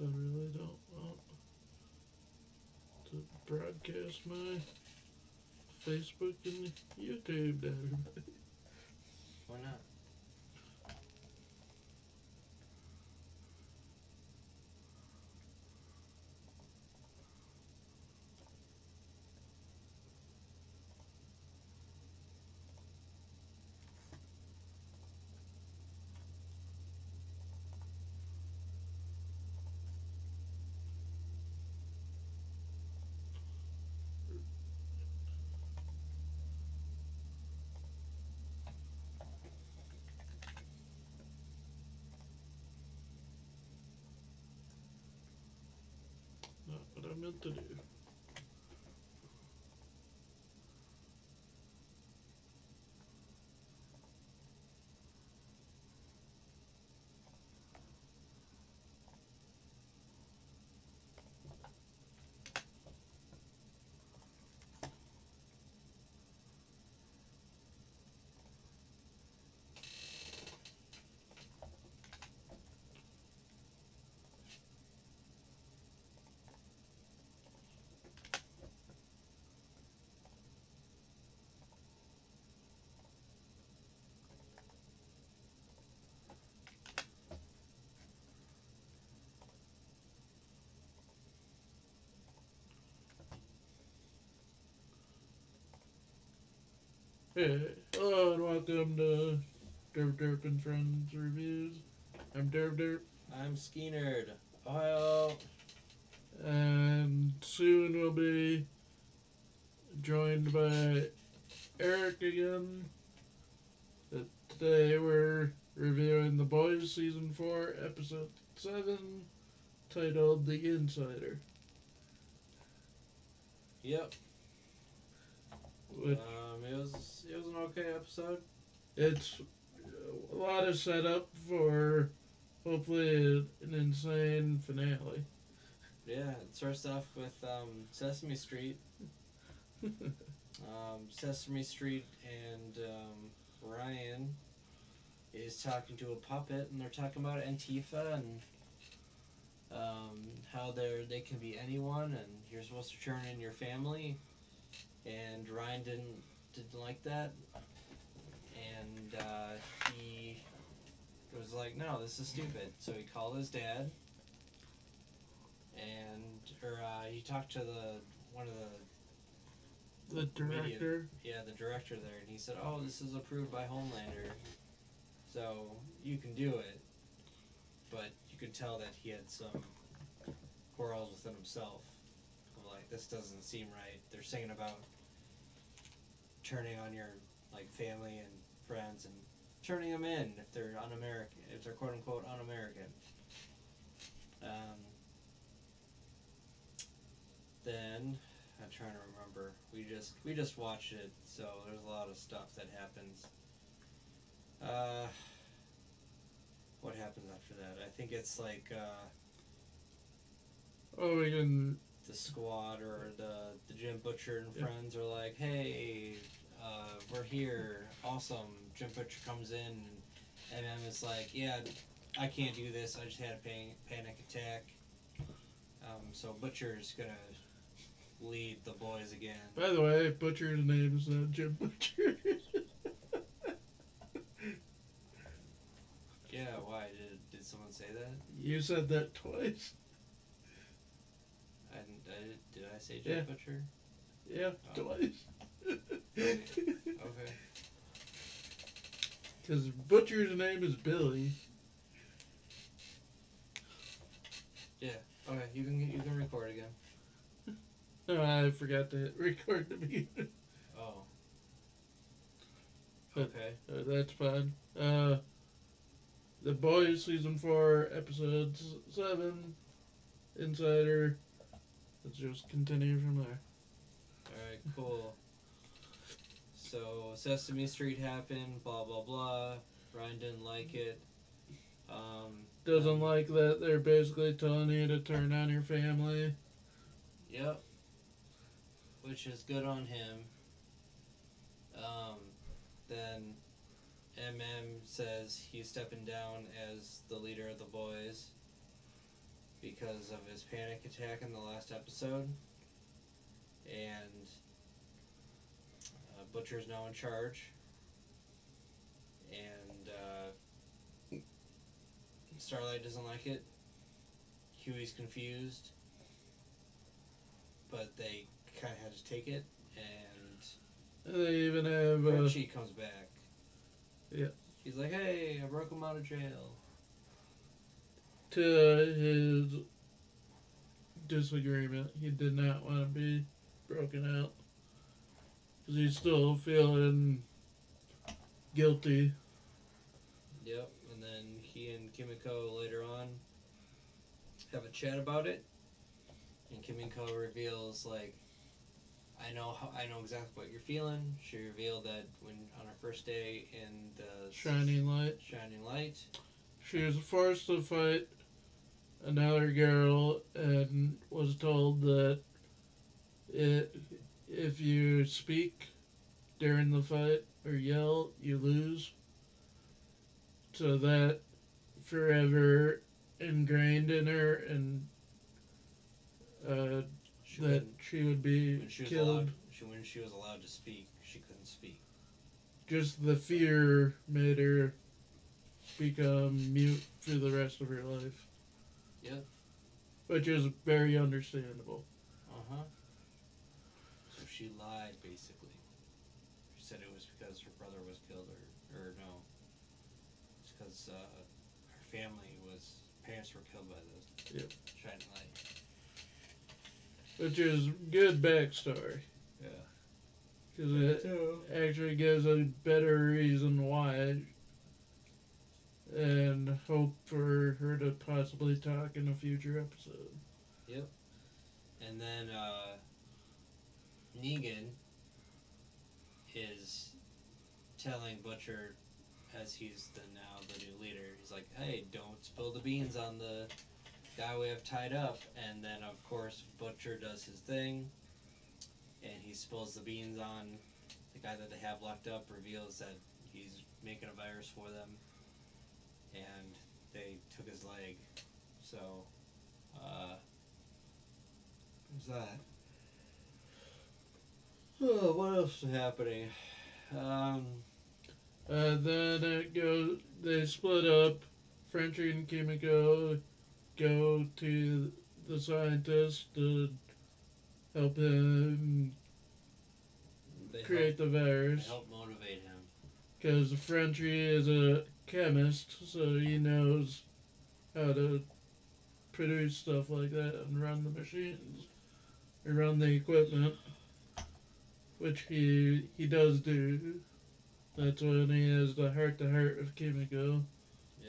I really don't want to broadcast my Facebook and YouTube to everybody. Why not? Not what I meant to do. Hey, hello and welcome to Derp Derp and Friends Reviews. I'm Derp Derp, I'm Skeenerd. Ohio. and soon we'll be joined by Eric again. Today we're reviewing The Boys Season 4, Episode 7, titled The Insider. Yep. Which It was an okay episode. it's a lot of setup for hopefully an insane finale. Yeah, it starts off with Sesame Street. Sesame Street and Ryan is talking to a puppet, and they're talking about Antifa and how they can be anyone, and you're supposed to turn in your family. And Ryan didn't like that, and he was like, "No, this is stupid." So he called his dad, he talked to the one of The the media, director. yeah, the director there, and he said, "Oh, this is approved by Homelander, so you can do it." But you could tell that he had some quarrels within himself. Like, this doesn't seem right. They're singing about turning on your like family and friends and turning them in if they're un-American, if they're quote unquote un-American. Um, then I'm trying to remember. We just watched it, so there's a lot of stuff that happens. Uh, what happens after that? I think it's like Oh, we can. the squad or the Jim Butcher and friends are like, "Hey, we're here, awesome." Jim Butcher comes in and MM is like, "Yeah, I can't do this. I just had a panic attack." So Butcher's gonna lead the boys again. By the way, Butcher's name is not Jim Butcher. Yeah, why did someone say that? You said that twice. Did I say Jim Yeah. Butcher? Yeah, Oh, twice. okay. Because Butcher's name is Billy. Yeah. Okay. You can record again. No, I forgot to record the beginning. Oh. But Okay. that's fine. The Boys Season 4, Episode 7, Insider. Let's just continue from there. All right. Cool. So Sesame Street happened. Blah blah blah. Ryan didn't like it. Doesn't Then like that they're basically telling you to turn on your family. yep, which is good on him. Um, then MM says he's stepping down as the leader of the boys. because of his panic attack in the last episode, and Butcher's now in charge, and Starlight doesn't like it. Huey's confused, but they kind of had to take it, and They even have Frenchie comes back. yeah, He's like, "Hey, I broke him out of jail." to his disagreement. He did not want to be broken out because he's still feeling guilty. Yep, and then he and Kimiko later on have a chat about it, and Kimiko reveals like, I know exactly what you're feeling. She revealed that when on her first day in the Shining light. Shining Light, She was forced to fight another girl and was told that it, if you speak during the fight or yell, you lose. So that forever ingrained in her, and uh, she that couldn't she would be when she was allowed killed. when she was allowed to speak, she couldn't speak. Just the fear made her become mute for the rest of her life, Yep. which is very understandable. Uh huh. So she lied basically. She said it was because her brother was killed, or no, it's because her family was parents were killed by the Yep. Shining Light. Which is good backstory Yeah. because Me it too. actually gives a better reason why, and hope for her to possibly talk in a future episode. Yep. And then Negan is telling Butcher as he's the new leader. He's like, "Hey, don't spill the beans on the guy we have tied up." And then of course Butcher does his thing, and he spills the beans on the guy that they have locked up. Reveals that he's making a virus for them, and they took his leg. So, there's that. Oh, what else is happening? Um, Then it goes. They split up. Frenchie and Kimiko go to the scientist to help him they help create the they virus. help motivate him. Because Frenchie is a chemist, so he knows how to produce stuff like that and run the machines or run the equipment, which he does do. That's when he has the heart to heart with Kimiko.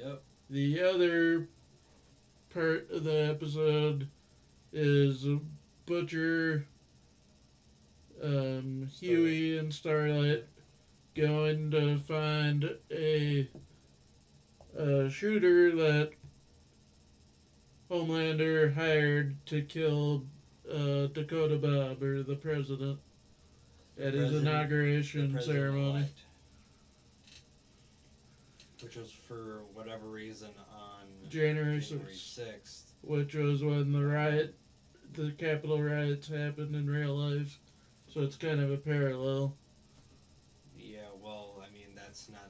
Yep. The other part of the episode is Butcher, Starlight. Huey, and Starlight Yep. going to find a shooter that Homelander hired to kill Dakota Bob, or the president, The at his president, the inauguration president ceremony, elect, which was for whatever reason on January January 6th, 6th. which was when the Capitol riots happened in real life. So it's kind of a parallel. Yeah, well, I mean that's not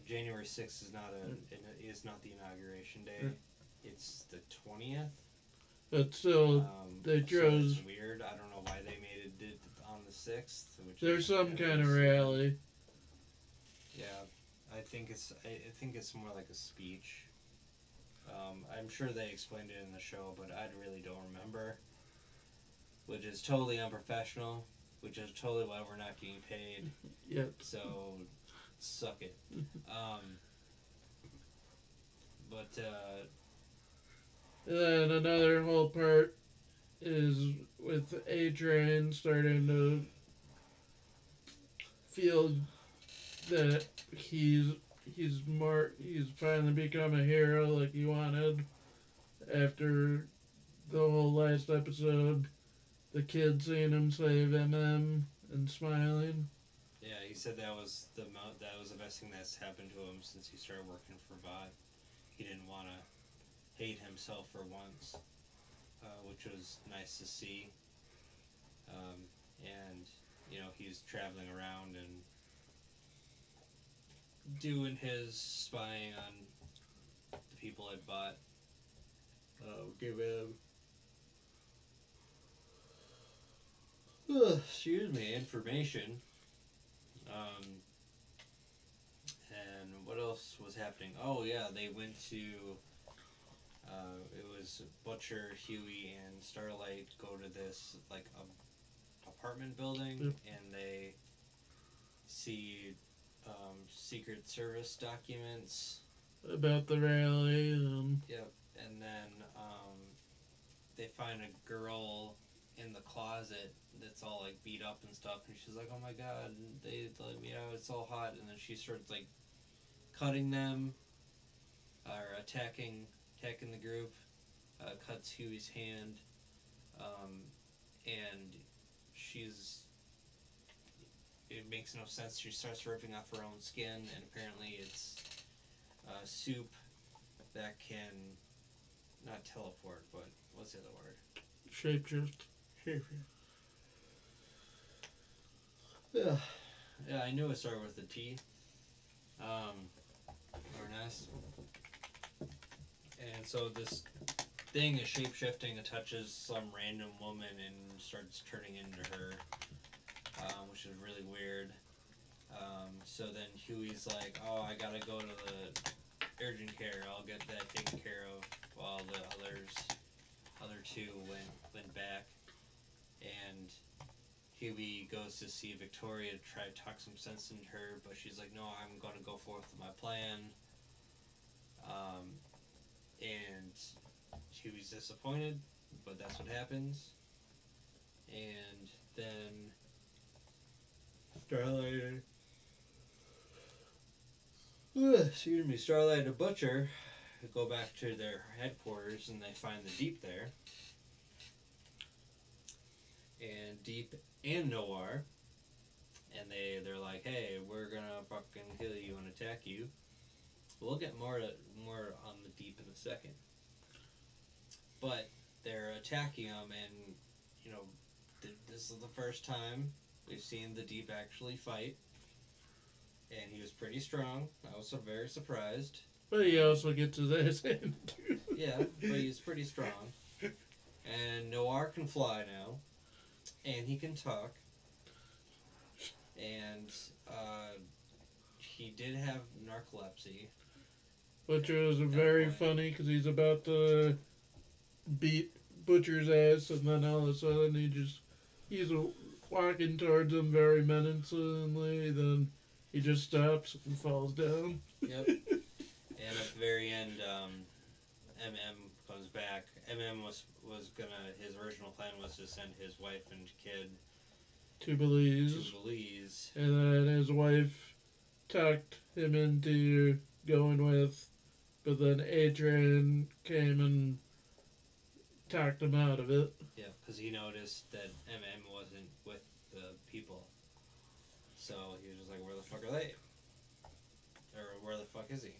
January 6th is not the inauguration day. It's the 20th. But still, they So it's chose. weird. I don't know why they made it on the 6th, which There's is some kind of kind of stupid. rally. Yeah, I think it's more like a speech. I'm sure they explained it in the show, but I really don't remember. Which is totally unprofessional. Which is totally why we're not getting paid. Yet. So suck it. Um, but And then another whole part is with A Train starting to feel that he's he's finally become a hero like he wanted after the whole last episode. The kid seeing him save MM and smiling. yeah, he said that was the best thing that's happened to him since he started working for Vought. He didn't want to hate himself for once, which was nice to see. And he's traveling around and doing his spying on the people that bought give him excuse me information. Um, and what else was happening? Oh yeah, they went to it was Butcher, Huey, and Starlight go to this like apartment building, Yep. and they see Secret Service documents. About the rally and Yep, and then they find a girl in the closet that's all like beat up and stuff, and she's like, "Oh my god, they let me out. It's so hot." And then she starts like cutting them or attacking the group. Cuts Huey's hand, um, and she's it makes no sense. She starts ripping off her own skin, and apparently it's soup that can not teleport, but what's the other word? shapeshift. Yeah, yeah, I knew it started with a T. Um, or nice. And so this thing is shape shifting. It touches some random woman and starts turning into her, which is really weird. So then Huey's like, "Oh, I gotta go to the urgent care. I'll get that taken care of." While the other two went back, and Huey goes to see Victoria to try to talk some sense into her, but she's like, "No, I'm gonna go forth with my plan." Um, and Huey's disappointed, but that's what happens. And then Starlight, excuse me, Starlight and Butcher go back to their headquarters and they find the Deep there, and Deep and Noir, and they're like, "Hey, we're gonna fucking kill you and attack you." We'll get more on the Deep in a second, but they're attacking him, and you know, this is the first time we've seen the Deep actually fight, and he was pretty strong. I was so very surprised. But he also gets his ass handed to Yeah, but he's pretty strong. And Noir can fly now, and he can talk, and he did have narcolepsy. which was At a very point. funny because he's about to beat Butcher's ass, and then all of a sudden he's walking towards him very menacingly. Then he just stops and falls down. Yep. And at the very end, MM comes back. MM was gonna his original plan was to send his wife and kid To to Belize, Belize. and then his wife talked him into going with, but then Adrian came and talked him out of it. Yeah, because he noticed that MM wasn't with the people, so he was just like, "Where the fuck are they? Or where the fuck is he?"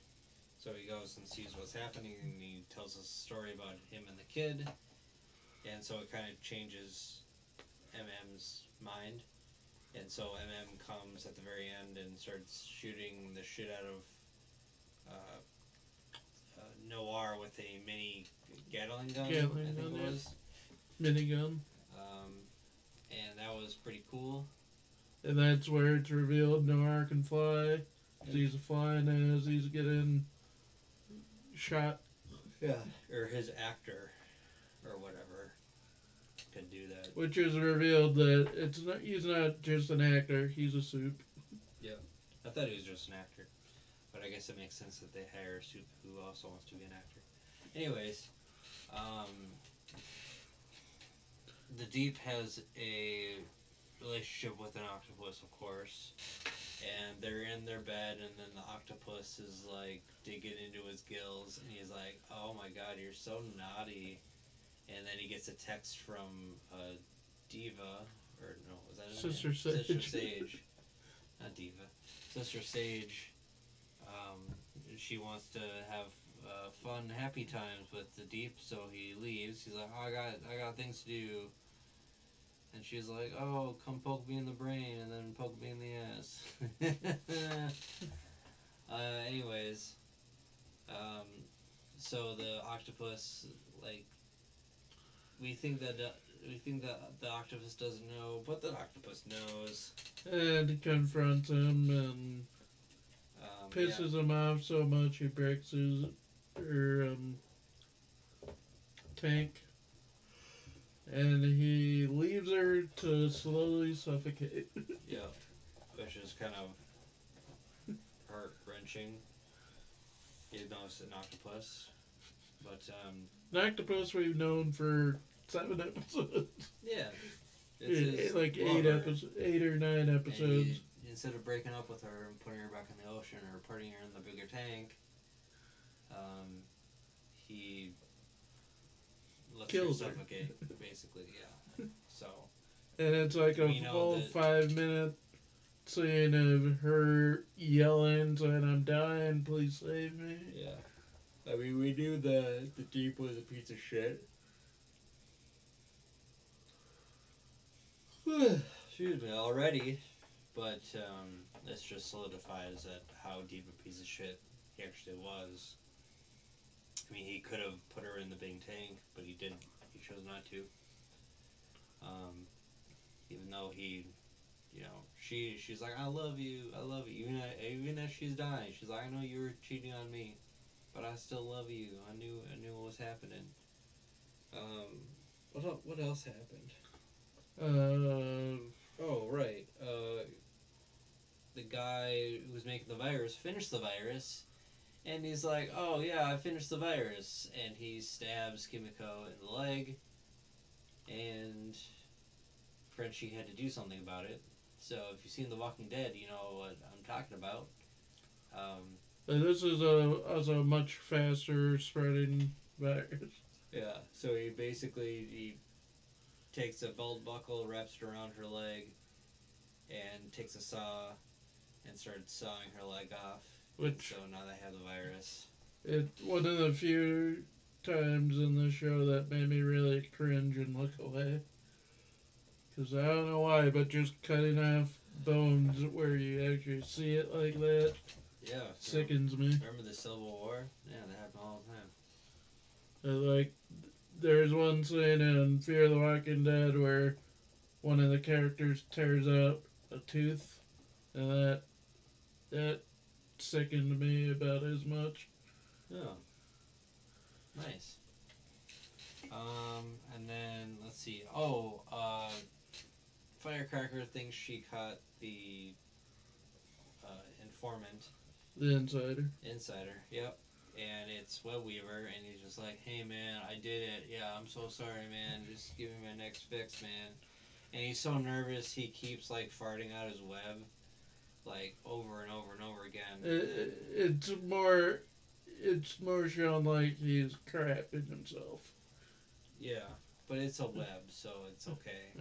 So he goes and sees what's happening, and he tells us a story about him and the kid, and so it kind of changes MM's mind. And so MM comes at the very end and starts shooting the shit out of uh, Noir with a mini Gatling gun, I Gatling think gun, it yeah. was. Minigun. Um, and that was pretty cool. And that's where it's revealed Noir can fly. Because Yep. he's flying as he's getting shot. Yeah, or his actor or whatever could do that. Which is revealed that he's not just an actor, he's a soup. Yep. I thought he was just an actor, but I guess it makes sense that they hire a soup who also wants to be an actor. Anyways, um, the Deep has a relationship with an octopus, of course, and they're in their bed, and then the octopus is like digging into his gills, and he's like, "Oh my god, you're so naughty." And then he gets a text from Diva, or no, was that his name? Sister Sister Sage. Sage, not Diva. Sister Sage. Um, she wants to have fun, happy times with the Deep, so he leaves. He's like, oh, I got things to do. And she's like, oh, come poke me in the brain and then poke me in the ass. Anyways, um, so the octopus, like, we think that the octopus doesn't know, but the octopus knows. And confronts him and Yeah, pisses him off so much he breaks his her tank, and he leaves her to slowly suffocate. yeah, which is kind of heart wrenching, even though it's an octopus. But An octopus we've known for 7 episodes. yeah, it's his Like eight lover, episodes, 8 or 9 and he episodes. instead of breaking up with her and putting her back in the ocean or putting her in the bigger tank, um, he lets her Kills her. suffocate, basically. Yeah. So And it's like a we know full that. 5 minute scene of her yelling, saying, "I'm dying, please save me." Yeah. I mean, we knew the Deep was a piece of shit. Excuse me, already, but this just solidifies that how deep a piece of shit he actually was. I mean, he could have put her in the big tank, but he didn't. He chose not to. Um, Even though she's like, I love you. Even as she's dying, she's like, I know you were cheating on me, but I still love you. I knew what was happening. What else happened? Uh, Oh right, the guy who was making the virus finished the virus, and he's like, "Oh yeah, I finished the virus," and he stabs Kimiko in the leg, and Frenchie had to do something about it. So if you've seen The Walking Dead, you know what I'm talking about. Um, this is a much faster spreading virus. yeah, so he takes a belt buckle, wraps it around her leg, and takes a saw and started sawing her leg off. And so Which now they have the virus. one of the few times in the show that made me really cringe and look away. Because I don't know why, but just cutting off bones where you actually see it like that Yeah, sickens me. remember the Civil War? Yeah, that happened all the time. Like, there's one scene in Fear the Walking Dead where one of the characters tears out a tooth, and that sickened me about as much. Oh, nice. And then let's see. Oh, Firecracker thinks she caught the informant, The Insider. insider. Yep. And it's Web Weaver, and he's just like, "Hey man, I did it. Yeah, I'm so sorry, man. Just give me my next fix, man." And he's so nervous, he keeps like farting out his web, like over and over and over again. And It's more shown like he's crapping himself. yeah, but it's a web, so it's okay.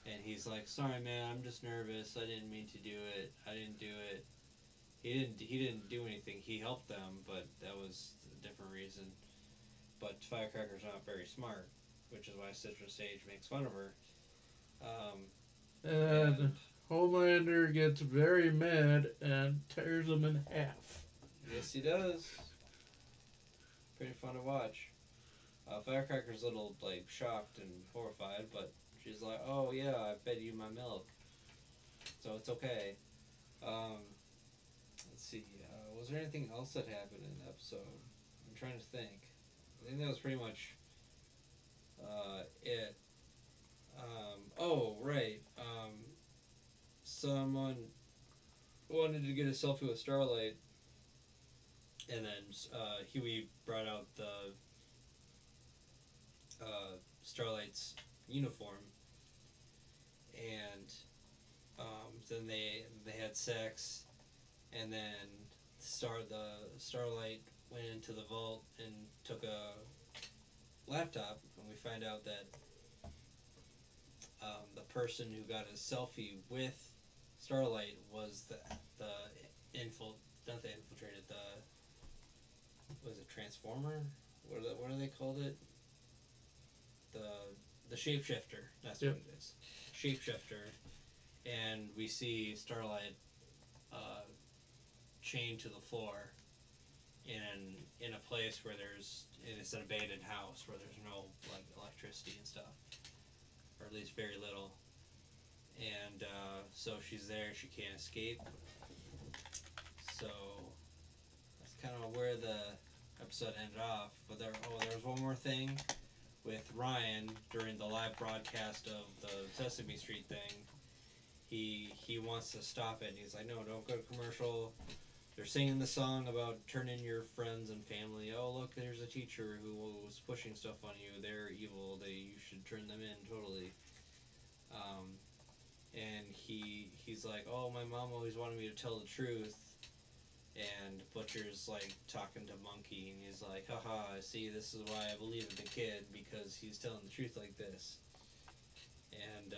And he's like, "Sorry, man. I'm just nervous. I didn't mean to do it. I didn't do it." He didn't do anything. He helped them, but that was a different reason. But Firecracker's not very smart, which is why Citrus Sage makes fun of her. Um, And and Homelander gets very mad and tears him in half. yes, he does. Pretty fun to watch. Firecracker's a little like shocked and horrified, but she's like, "Oh yeah, I fed you my milk, so it's okay." Um, let's see. Was there anything else that happened in the episode? I'm trying to think. I think that was pretty much it. Oh right. Someone wanted to get a selfie with Starlight, and then Huey brought out the Starlight's uniform, and then they had sex, and then the Starlight went into the vault and took a laptop, and we find out that the person who got a selfie with Starlight was the infil not the infiltrated was it Transformer? What do they called it? The the shapeshifter. That's what Yep. it is. Shapeshifter, and we see Starlight uh, chained to the floor in a place where there's it's an abandoned house where there's no like electricity and stuff, or at least very little. And so she's there. She can't escape. So that's kind of where the episode ended off. But there was one more thing with Ryan during the live broadcast of the Sesame Street thing. He wants to stop it. And he's like, no, don't go to commercial. They're singing the song about turn in your friends and family. Oh, look, there's a teacher who was pushing stuff on you. They're evil. You should turn them in totally. Um, and he's like, oh, my mom always wanted me to tell the truth. And Butcher's like talking to Monkey, and he's like, haha, see, this is why I believe in the kid, because he's telling the truth like this. And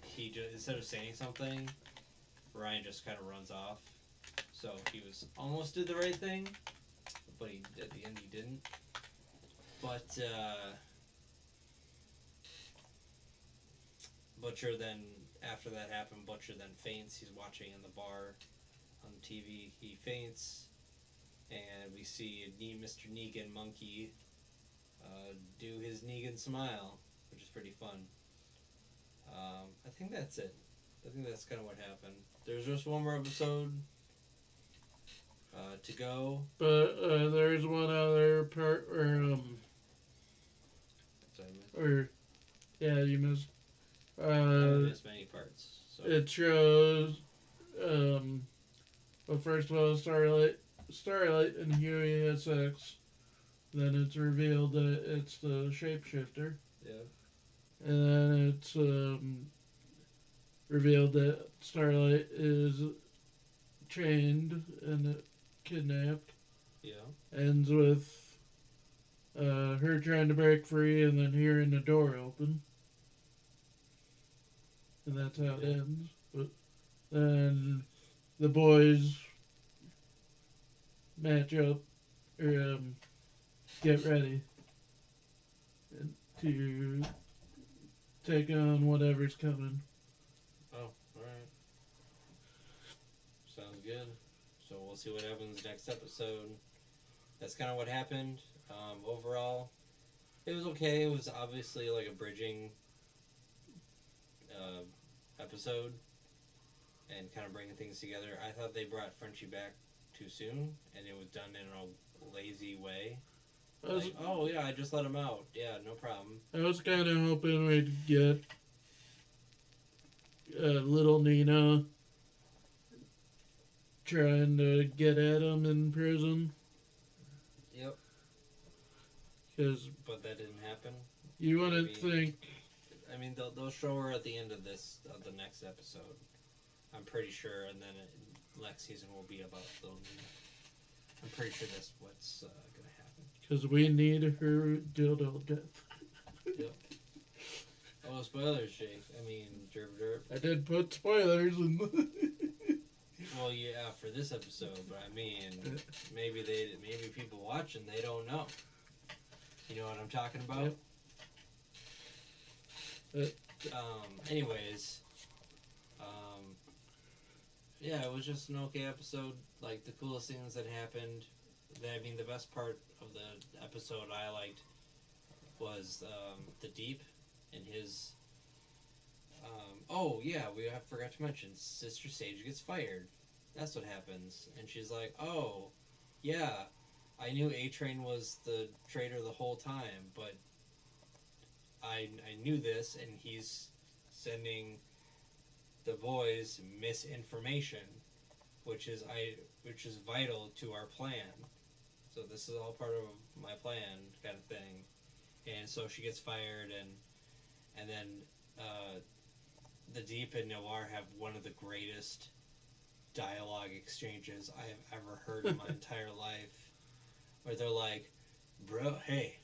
he just, instead of saying something, Ryan just kind of runs off. So he was almost did the right thing, but at the end he didn't. But Butcher then, after that happened, Butcher then faints. He's watching in the bar on the TV. He faints, and we see Mr. Negan Monkey do his Negan smile, which is pretty fun. I think that's it. I think that's kind of what happened. There's just one more episode to go. But there's one other part where Sorry, I missed. or yeah, you missed. I Uh, missed many parts. So it shows um. Well, first of all, Starlight and Huey had sex. Then it's revealed that it's the shapeshifter, yeah, and then it's revealed that Starlight is chained and kidnapped. yeah, Ends with her trying to break free and then hearing the door open, and that's how it yeah. ends. But then the boys match up or get ready to take on whatever's coming. Oh, all right. Sounds good. So we'll see what happens next episode. That's kind of what happened. Overall, it was okay. It was obviously like a bridging uh, episode and kind of bringing things together. I thought they brought Frenchie back too soon, and it was done in a lazy way. I was Like, oh yeah, I just let him out. Yeah, no problem. I was kind of hoping we'd get little Nina trying to get at him in prison Yep, because but that didn't happen. you wouldn't Maybe think. I mean they'll show her at the end of the next episode. I'm pretty sure, and then next season will be about Little Nina. I'm pretty sure that's what's gonna happen. Because we need her dildo death. Yep. Oh, spoilers, Jake. I mean, derp derp. I did put spoilers in the. Well, yeah, for this episode, but I mean, maybe people watching they don't know. You know what I'm talking about? Yep. Anyways, um, yeah, it was just an okay episode. Like the coolest things that happened. I mean, the best part of the episode I liked was the Deep and his. Oh yeah, I forgot to mention Sister Sage gets fired. That's what happens, and she's like, "Oh, yeah, I knew A Train was the traitor the whole time, but I knew this, and he's sending the boys misinformation, which is vital to our plan. So this is all part of my plan, kind of thing." And so she gets fired, and then uh, the Deep and Noir have one of the greatest dialogue exchanges I have ever heard in my entire life, where they're like, "Bro, hey,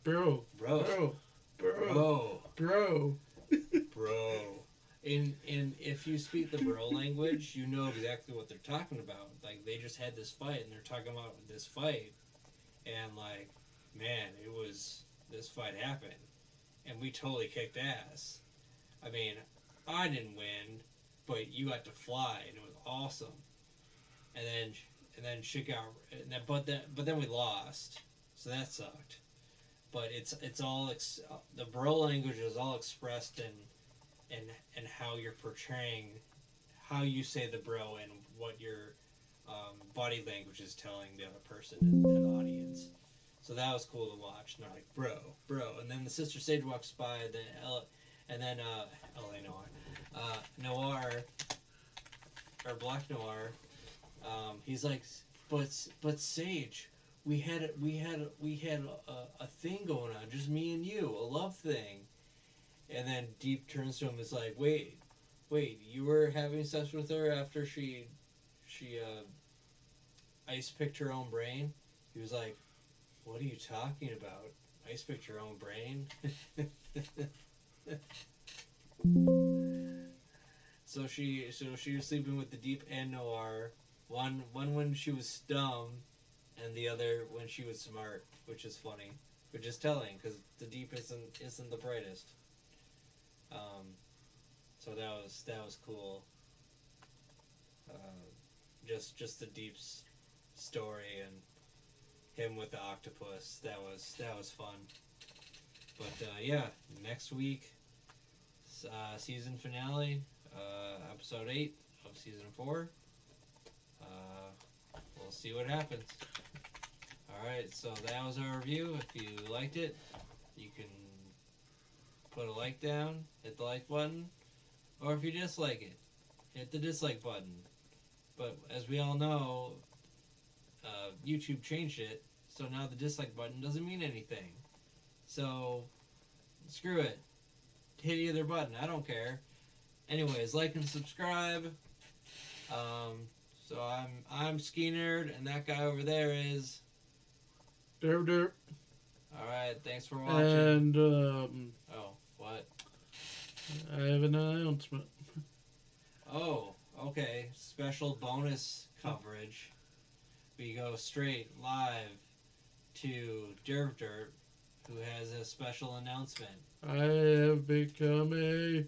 bro, bro, bro, bro, bro, bro. bro." in if you speak the bro language, you know exactly what they're talking about. Like they just had this fight, and they're talking about this fight, and like, man, it was this fight happened, and we totally kicked ass. I mean, I didn't win, but you got to fly, and it was awesome. And then shit got, but then we lost, so that sucked. But it's all the bro language is all expressed in and how you're portraying how you say the bro and what your body language is telling the other person in the audience. So that was cool to watch. And they're like, bro. And then the Sister Sage walks by, and then LA Noir. Noir, or Black Noir, he's like, but Sage, we had a thing going on, just me and you, a love thing. And then Deep turns to him and is like, wait, you were having sex with her after she ice picked her own brain? He was like, what are you talking about? Ice picked her own brain? So she was sleeping with the Deep and Noir. One when she was dumb, and the other when she was smart, which is funny, which is telling because the Deep isn't the brightest. Um, so that was cool. Just the Deep's story and him with the octopus. That was fun. But yeah, next week, season finale, episode 8 of season 4. We'll see what happens. All right, so that was our review. If you liked it, you can put a like down, hit the like button, or if you dislike it, hit the dislike button. But as we all know, YouTube changed it, so now the dislike button doesn't mean anything. So screw it. Hit either button. I don't care. Anyways, like and subscribe. Um, so I'm Ski Nerd, and that guy over there is. Derp derp. All right. Thanks for watching. And Oh, what? I have an announcement. Oh, okay. Special bonus coverage. We go straight live to Derp Derp, who has a special announcement. I have become a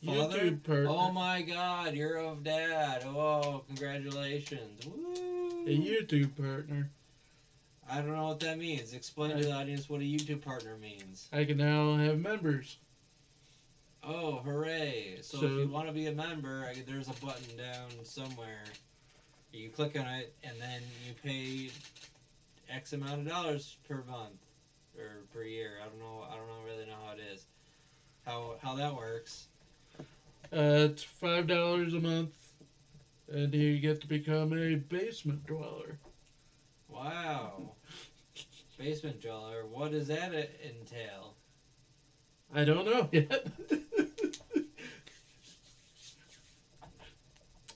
Father? YouTube partner. Oh my God, you're a dad. Oh, congratulations. Woo! A YouTube partner. I don't know what that means. Explain to the audience what a YouTube partner means. I can now have members. Oh, hooray. So if you want to be a member, there's a button down somewhere. You click on it, and then you pay X amount of dollars per month or per year. I don't know really know how it is. How that works. It's $5 a month, and you get to become a basement dweller. Wow. Basement dweller. What does that entail? I don't know yet.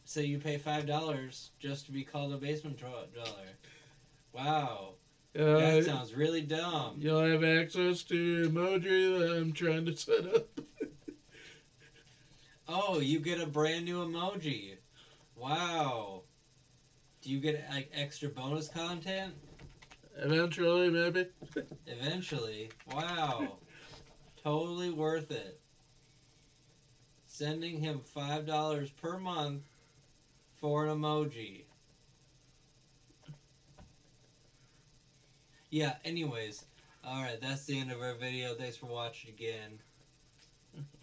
So you pay $5 just to be called a basement dweller. Wow. That sounds really dumb. You'll have access to emoji that I'm trying to set up. Oh, you get a brand new emoji. Wow. Do you get like extra bonus content? Eventually, maybe. Eventually. Wow. Totally worth it. Sending him $5 per month for an emoji. Yeah, anyways. Alright, that's the end of our video. Thanks for watching again.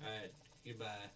Alright, goodbye.